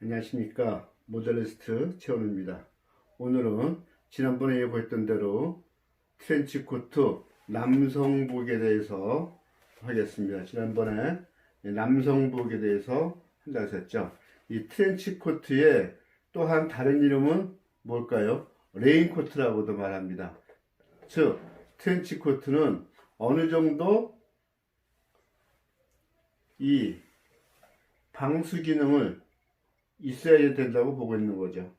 안녕하십니까. 모델리스트 최원우입니다. 오늘은 지난번에 예고했던 대로 트렌치코트 남성복에 대해서 하겠습니다. 지난번에 남성복에 대해서 한다고 했죠. 이 트렌치코트의 또한 다른 이름은 뭘까요? 레인코트라고도 말합니다. 즉 트렌치코트는 어느 정도 이 방수 기능을 있어야 된다고 보고 있는 거죠.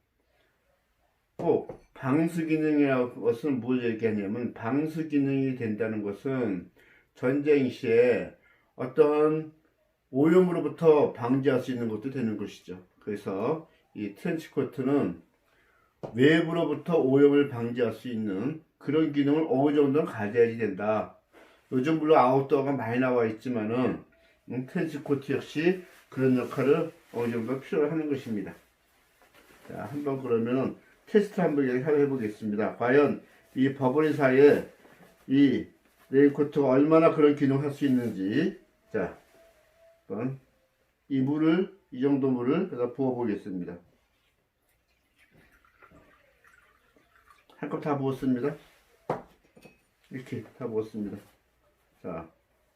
꼭 방수 기능이라는 것은 뭘 얘기하냐면, 방수 기능이 된다는 것은 전쟁 시에 어떤 오염으로부터 방지할 수 있는 것도 되는 것이죠. 그래서 이 트렌치코트는 외부로부터 오염을 방지할 수 있는 그런 기능을 어느 정도는 가져야지 된다. 요즘 물론 아웃도어가 많이 나와 있지만은 트렌치코트 역시 그런 역할을 어느 정도 필요로 하는 것입니다. 자, 한번 그러면은 테스트 한번 해보겠습니다. 과연 이 버버리사에 이 레인코트가 얼마나 그런 기능을 할 수 있는지. 자, 한번 이 물을, 이 정도 물을 여기다 부어 보겠습니다. 한 컵 다 부었습니다. 이렇게 다 부었습니다. 자,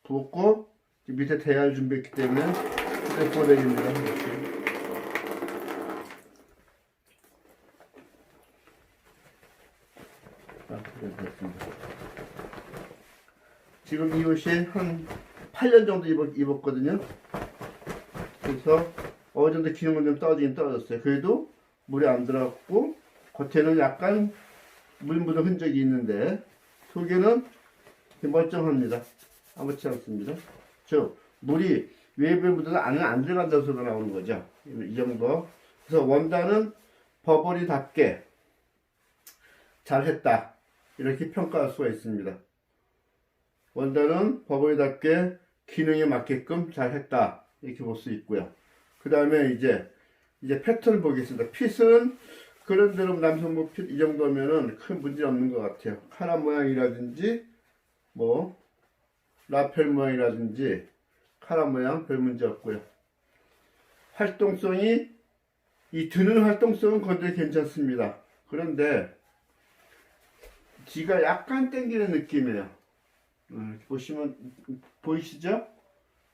부었고 밑에 대야를 준비했기 때문에 이렇게 부어드립니다. 이렇게. 됐습니다. 지금 이 옷이 한 8년 정도 입었거든요. 그래서 어느 정도 기능은 좀 떨어지긴 떨어졌어요. 그래도 물이 안 들어갔고 겉에는 약간 물 묻은 흔적이 있는데 속에는 멀쩡합니다. 아무렇지 않습니다. 즉 물이 외부에 묻어도 안에 안 들어간다는 소리가 나오는 거죠. 이 정도. 그래서 원단은 버버리답게 잘했다, 이렇게 평가할 수가 있습니다. 원단은 버버리답게 기능에 맞게끔 잘했다, 이렇게 볼 수 있고요. 그 다음에 이제 패턴을 보겠습니다. 핏은 그런대로 남성복 핏 이 정도면은 큰 문제 없는 것 같아요. 카라 모양이라든지 뭐 라펠 모양이라든지 카라 모양 별 문제 없고요. 활동성이, 이 드는 활동성은 건드려 괜찮습니다. 그런데 뒤가 약간 당기는 느낌이에요. 보시면 보이시죠?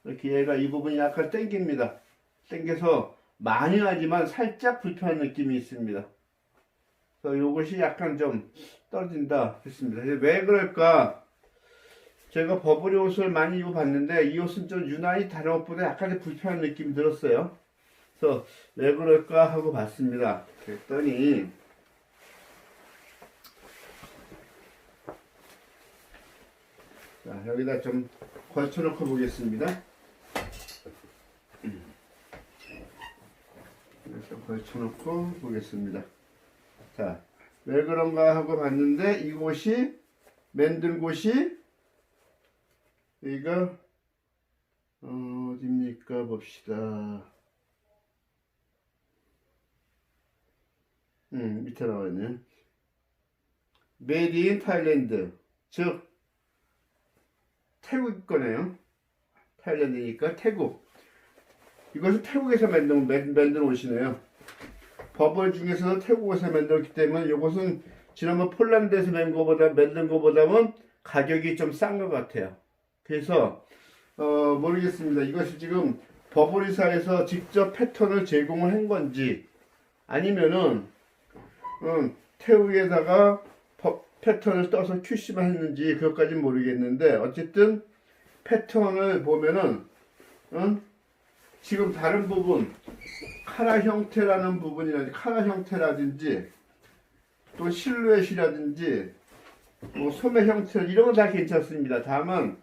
이렇게 얘가 이 부분이 약간 당깁니다. 당겨서 많이 하지만 살짝 불편한 느낌이 있습니다. 그래서 이것이 약간 좀 떨어진다 했습니다. 왜 그럴까? 제가 버버리 옷을 많이 입어봤는데 이 옷은 좀 유난히 다른 옷보다 약간 불편한 느낌이 들었어요. 그래서 왜 그럴까 하고 봤습니다. 그랬더니 자, 여기다 좀 걸쳐놓고 보겠습니다. 좀 걸쳐놓고 보겠습니다. 자, 왜 그런가 하고 봤는데 이곳이 만든 곳이 여기가 어디입니까? 봅시다. 밑에 나와 있네. 메이드 인 타일랜드, 즉 태국 거네요. 타일랜드니까 태국. 이것은 태국에서 만든 옷이네요. 버벌 중에서 태국에서 만들었기 때문에 이것은 지난번 폴란드에서 만든 거보다는 가격이 좀 싼 것 같아요. 그래서 모르겠습니다. 이것이 지금 버버리사에서 직접 패턴을 제공을 한 건지 아니면은 태국에다가 패턴을 떠서 QC만 했는지 그것까지는 모르겠는데, 어쨌든 패턴을 보면은 지금 다른 부분 카라 형태라든지 또 실루엣이라든지 뭐 소매 형태 이런 건 다 괜찮습니다. 다만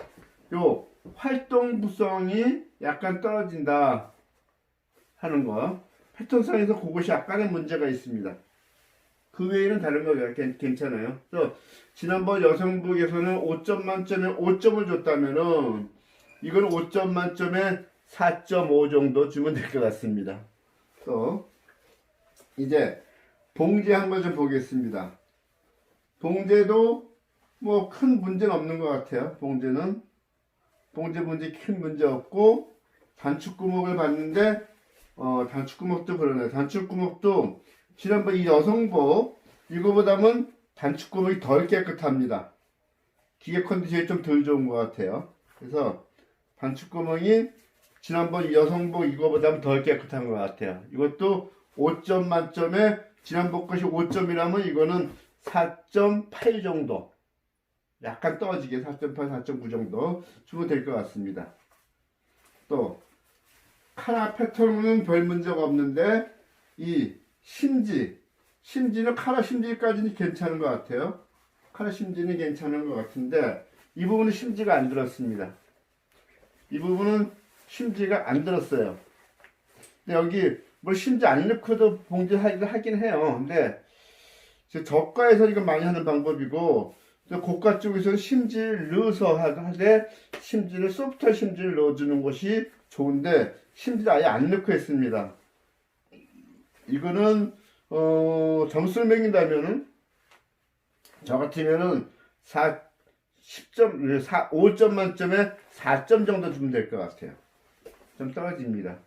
요 활동부성이 약간 떨어진다 하는 거, 패턴상에서 그것이 약간의 문제가 있습니다. 그 외에는 다른 거 괜찮아요. 그래서 지난번 여성복에서는 5점 만점에 5점을 줬다면은 이건 5점 만점에 4.5 정도 주면 될 것 같습니다. 또 이제 봉제 한번 좀 보겠습니다. 봉제도 뭐 큰 문제는 없는 것 같아요. 봉제 문제 큰 문제 없고, 단축구멍을 봤는데 단축구멍도 그러네. 단축구멍도 지난번 이 여성복 이거보다는 단축구멍이 덜 깨끗합니다. 기계 컨디션이 좀 덜 좋은 것 같아요. 그래서 단축구멍이 지난번 이 여성복 이거보다는 덜 깨끗한 것 같아요. 이것도 5점 만점에 지난번 것이 5점이라면 이거는 4.8 정도. 약간 떨어지게 4.8, 4.9 정도 주면 될 것 같습니다. 또 카라 패턴은 별 문제가 없는데 이 심지는 카라 심지까지는 괜찮은 것 같아요. 카라 심지는 괜찮은 것 같은데 이 부분은 심지가 안 들었습니다. 이 부분은 심지가 안 들었어요. 근데 여기 뭐 심지 안 넣고도 봉지하긴 해요. 근데 저가에서 이거 많이 하는 방법이고 고가 쪽에서는 심지를 넣어서 하되 심지를 소프트한 심지를 넣어주는 것이 좋은데 심지를 아예 안 넣고 했습니다. 이거는 점수를 매긴다면은 저 같으면은 5점 만점에 4점 정도 주면 될 것 같아요. 좀 떨어집니다.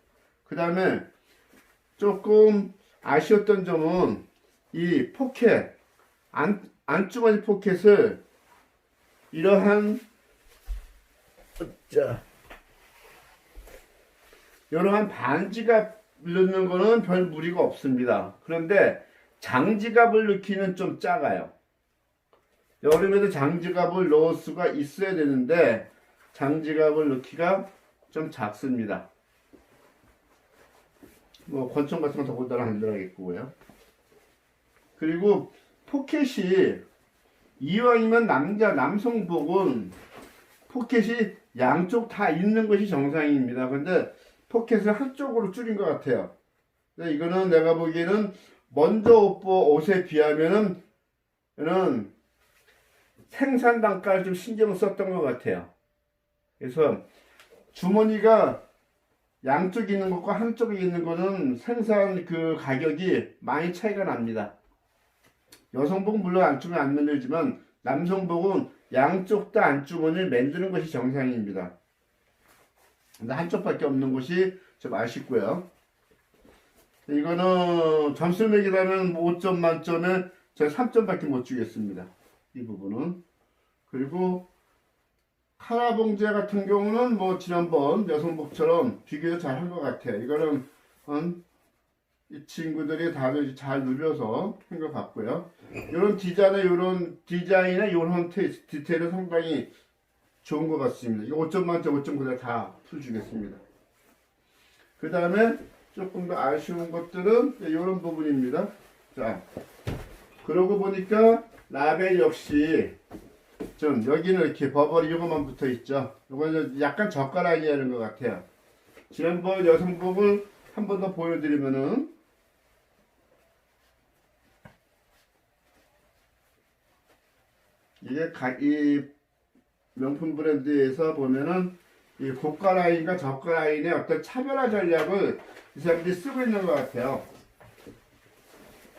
그 다음에 조금 아쉬웠던 점은 이 포켓 안주머니 포켓을 이러한 반지갑 넣는 거는 별 무리가 없습니다. 그런데 장지갑을 넣기는 좀 작아요. 여름에도 장지갑을 넣을 수가 있어야 되는데 장지갑을 넣기가 좀 작습니다. 뭐 권총 같은 거 더군다나 안 들어가겠고요. 그리고 포켓이 이왕이면 남성복은 포켓이 양쪽 다 있는 것이 정상입니다. 근데 포켓을 한쪽으로 줄인 것 같아요. 근데 이거는 내가 보기에는 먼저 옷에 비하면은 생산 단가를 좀 신경을 썼던 것 같아요. 그래서 주머니가 양쪽에 있는 것과 한쪽에 있는 거는 생산 그 가격이 많이 차이가 납니다. 여성복은 물론 안주머니 안 만들지만 남성복은 양쪽 다 안주머니를 만드는 것이 정상입니다. 근데 한쪽밖에 없는 것이 좀 아쉽고요. 이거는 점수 매기라면 5점 만점에 제가 3점밖에 못 주겠습니다. 이 부분은. 그리고 카라 봉제 같은 경우는 뭐 지난번 여성복처럼 비교도 잘 한 것 같아요. 이거는 이 친구들이 다들 잘 누려서 한 것 같고요. 이런 디자인의 이런 디테일은 상당히 좋은 것 같습니다. 이거 5점 만점 5.9다 다 풀주겠습니다. 그 다음에 조금 더 아쉬운 것들은 이런 부분입니다. 자, 그러고 보니까 라벨 역시 좀 여기는 이렇게 버버리 이거만 붙어 있죠. 이거는 약간 저가 라인이 하는 것 같아요. 지난번 여성복을 한 번 더 보여드리면은 이게 이 명품 브랜드에서 보면은 이 고가 라인과 저가 라인의 어떤 차별화 전략을 이 사람들이 쓰고 있는 것 같아요.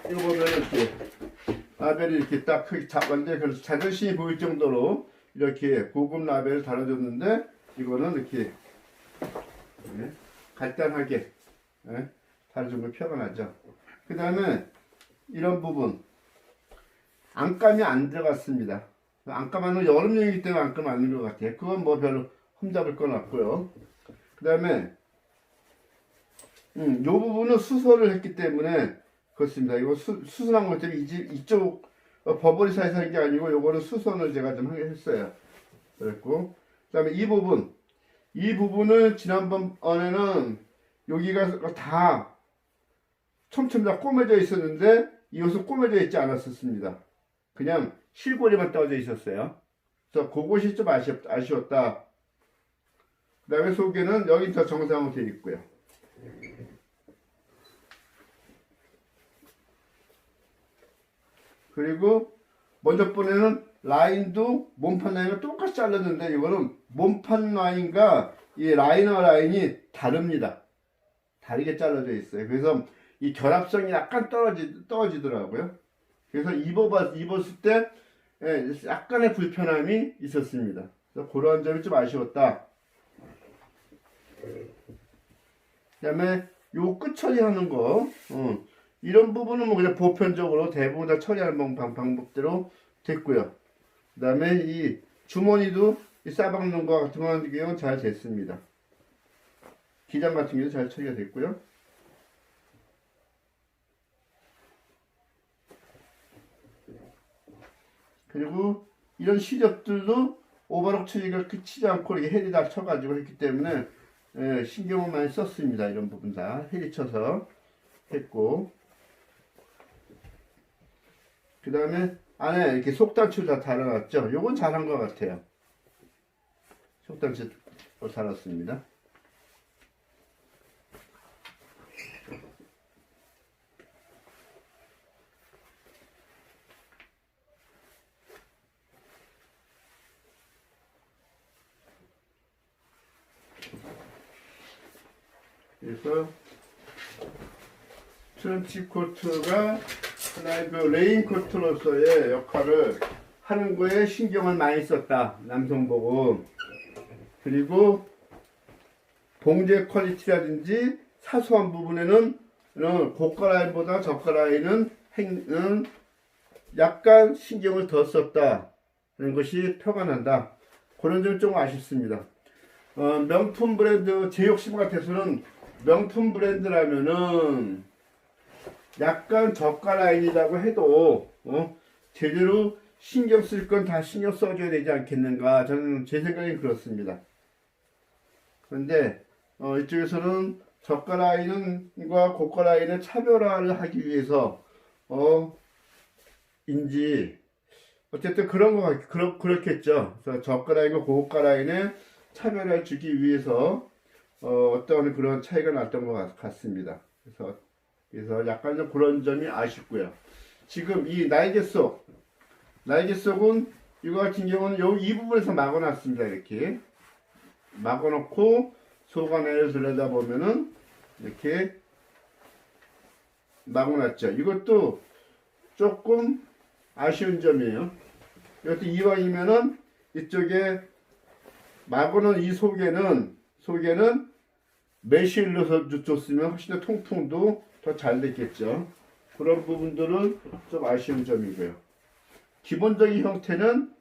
이거 보면 이렇게 라벨이 이렇게 딱 크게 잡았는데 그래서 자존심이 보일 정도로 이렇게 고급 라벨을 달아줬는데 이거는 이렇게 간단하게 달아준 걸 표가 나죠. 그 다음에 이런 부분 안감이 안 들어갔습니다. 안감은 여름용이기 때문에 안감 안 넣은 것 같아요. 그건 뭐 별로 흠잡을 건 없고요. 그 다음에 요 부분은 수선을 했기 때문에 그렇습니다. 이거 수선한 것 때문에 이쪽 버버리사에서 한 게 아니고 요거는 수선을 제가 좀 했어요. 그랬고 그 다음에 이 부분은 지난번에는 여기가 다 촘촘 다 꼬매져 있었는데 이 옷은 꼬매져 있지 않았었습니다. 그냥 실고리만 떠져 있었어요. 그래서 그것이 좀 아쉬웠다. 그 다음에 속에는 여기 더 정상으로 되어 있고요. 그리고 먼저 번에는 라인도 몸판 라인과 똑같이 잘랐는데 이거는 몸판 라인과 이 라이너 라인이 다릅니다. 다르게 잘라져 있어요. 그래서 이 결합성이 약간 떨어지더라고요. 그래서 입었을 때 약간의 불편함이 있었습니다. 그래서 그런 점이 좀 아쉬웠다. 그 다음에 요 끝 처리하는 거, 이런 부분은 뭐 그냥 보편적으로 대부분 다 처리하는 방법대로 됐고요. 그 다음에 이 주머니도 이 싸박는 거 같은 경우는 잘 됐습니다. 기장 같은 경우도 잘 처리가 됐고요. 그리고 이런 시접들도 오버럭 처리가 그치지 않고 이렇게 헬이 다 쳐가지고 했기 때문에 신경을 많이 썼습니다. 이런 부분 다 헬이 쳐서 했고, 그 다음에 안에 이렇게 속단추 다 달아놨죠. 요건 잘한 것 같아요. 속단추 달았습니다. 그래서 트렌치코트가 하나의 그 레인코트로서의 역할을 하는 거에 신경을 많이 썼다. 남성 보고. 그리고 봉제 퀄리티라든지 사소한 부분에는 고가 라인보다 저가 라인은 약간 신경을 더 썼다. 그런 것이 표가 난다. 그런 점이 좀 아쉽습니다. 명품 브랜드, 제 욕심 같아서는 명품 브랜드라면은 약간 저가 라인이라고 해도 제대로 신경 쓸 건 다 신경 써줘야 되지 않겠는가. 저는 제 생각엔 그렇습니다. 그런데 이쪽에서는 저가 라인과 고가 라인의 차별화를 하기 위해서 인지 어쨌든 그런 거 그렇겠죠. 그래서 저가 라인과 고가 라인의 차별화를 주기 위해서 어떤 그런 차이가 났던 것 같습니다. 그래서 약간 좀 그런 점이 아쉽고요. 지금 이 날개속은 이거 같은 경우는 이 부분에서 막아놨습니다. 이렇게 막아놓고 속안을 들여다보면은 이렇게 막아놨죠. 이것도 조금 아쉬운 점이에요. 이것도 이왕이면은 이쪽에 막아놓은 이 속에는 매실로 줬으면 훨씬 더 통풍도 더 잘 됐겠죠. 그런 부분들은 좀 아쉬운 점이고요. 기본적인 형태는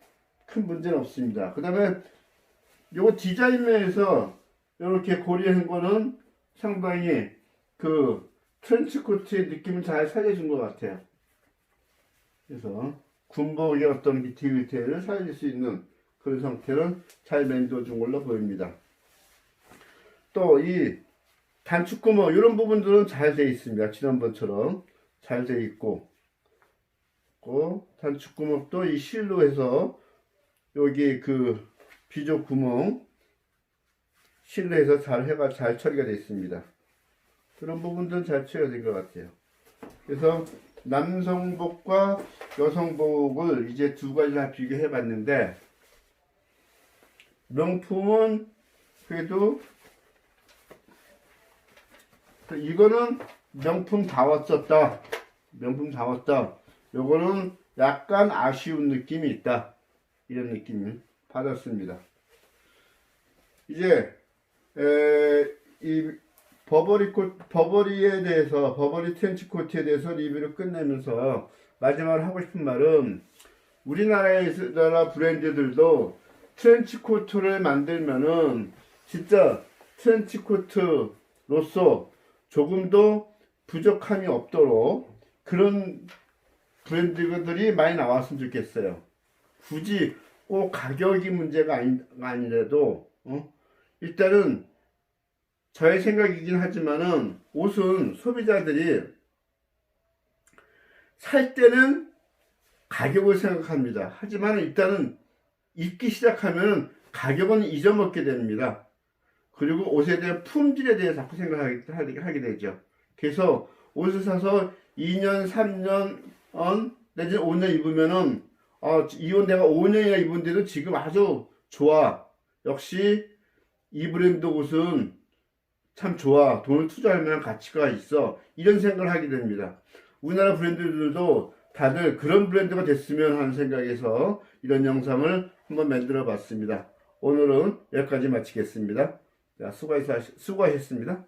큰 문제는 없습니다. 그 다음에 요거 디자인 면에서 이렇게 고리한 거는 상당히 그 트렌치코트의 느낌을 잘 살려준 것 같아요. 그래서 군복의 어떤 디테일을 살릴 수 있는 그런 상태는 잘 만들어준 걸로 보입니다. 또 이 단축구멍 이런 부분들은 잘 되어 있습니다. 지난번처럼 잘 되어 있고, 단축구멍도 이 실로 해서 여기 그 비조 구멍 실로 해서 잘 처리가 되어 있습니다. 그런 부분들은 잘 처리가 된 것 같아요. 그래서 남성복과 여성복을 이제 두 가지 다 비교해 봤는데, 명품은 그래도 이거는 명품다웠었다. 요거는 약간 아쉬운 느낌이 있다. 이런 느낌을 받았습니다. 이제 이 버버리에 대해서, 버버리 트렌치코트에 대해서 리뷰를 끝내면서 마지막으로 하고 싶은 말은, 우리나라 브랜드들도 트렌치코트를 만들면은 진짜 트렌치코트로서 조금도 부족함이 없도록 그런 브랜드들이 많이 나왔으면 좋겠어요. 굳이 꼭 가격이 문제가 아니라도 일단은 저의 생각이긴 하지만은, 옷은 소비자들이 살 때는 가격을 생각합니다. 하지만 일단은 입기 시작하면 가격은 잊어먹게 됩니다. 그리고 옷에 대한 품질에 대해 자꾸 생각하게 되죠. 그래서 옷을 사서 2년, 3년, 내지는 5년 입으면은, 이 옷 내가 5년이나 입은데도 지금 아주 좋아. 역시 이 브랜드 옷은 참 좋아. 돈을 투자할 만한 가치가 있어. 이런 생각을 하게 됩니다. 우리나라 브랜드들도 다들 그런 브랜드가 됐으면 하는 생각에서 이런 영상을 한번 만들어 봤습니다. 오늘은 여기까지 마치겠습니다. 자, 수고하셨습니다.